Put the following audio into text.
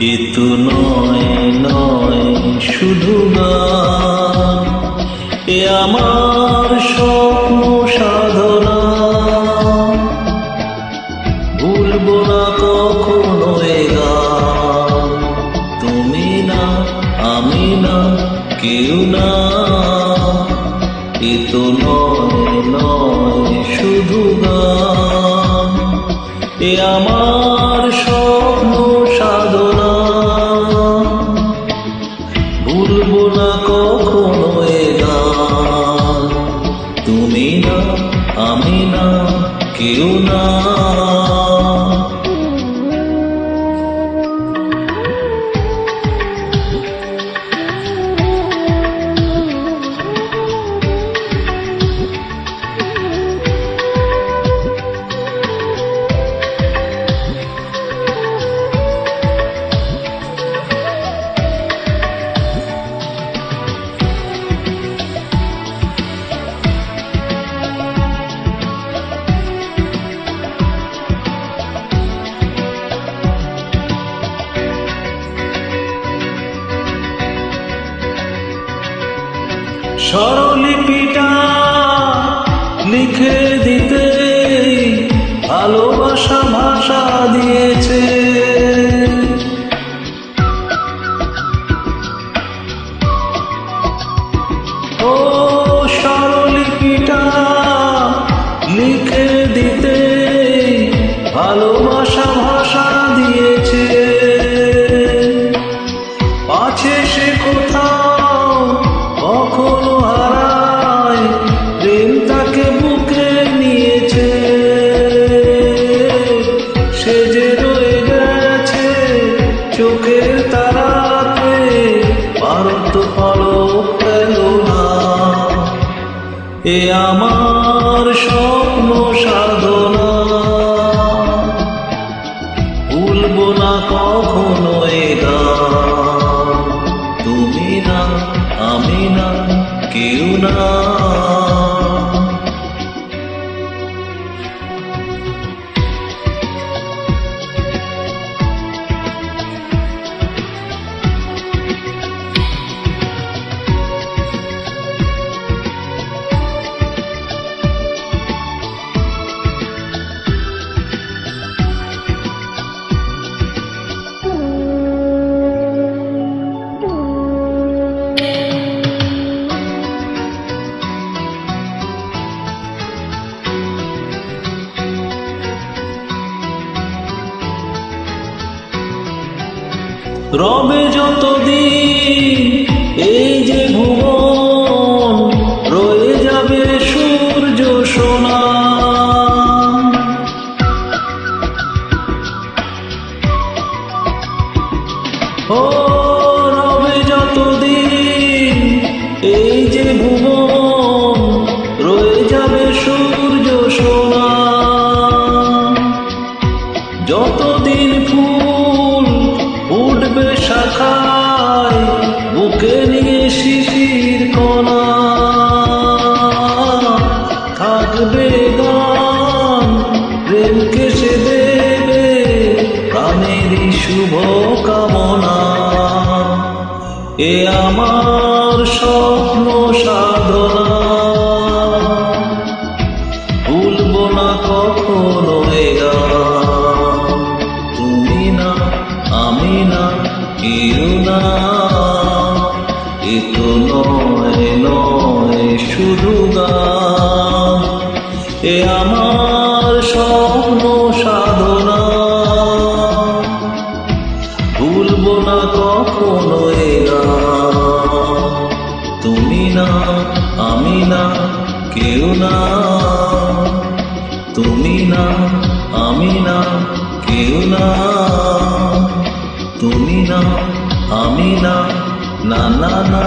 এ তো নয় নয় শুধু গান, এ আমার স্বপ্ন সাধনা। ভুলবো না কখনো এ গান, তুমি না আমি না কেউ না। এ তো নয় নয় শুধু গান, এ আমার স্বপ্ন সাধনা। ভুলবো না কখনো এ গান, তুমি না আমি না কেউ না। স্বরলিপিটা লিখে দিতে ভালোবাসা ভাষা দিয়েছে। ও স্বরলিপিটা লিখে দিতে ভালোবাসা ভাষা দিয়েছে। পাছে সে কোথাও কখনো হারায়, প্রেম তাকে বুকে নিয়েছে। সে যে রয়ে গেছে চোখের তারাতে, পারত পলক পেল না। এ আমার স্বপ্ন সাধনা, ভুলবো না কখনো এ গান, তুমি না আমি না কেউ না। রবে যতদিন এই যে ভুবন, রয়ে যাবে সূর্য সোনা। ও রবে যতদিন এই যে ভুবন, রয়ে যাবে সূর্য সোনা। যতদিন ফুল উঠবে শাখায়, বুকে নিয়ে শিশির কণা, থাকবে গান প্রেমকে সে দেবে প্রাণেরই শুভ কামনা। এ আমার স্বপ্ন সাধনা, ভুলবো না কখনো এ গান, তুমি না আমি না কেউ না। এ তো নয় নয় শুধু গান, এ আমার স্বপ্ন সাধনা। ভুলবো না কখনো এ গান, তুমি না আমি না কেউ না। তুমি না আমি না কেউ না। তুমি না আমি না না না না।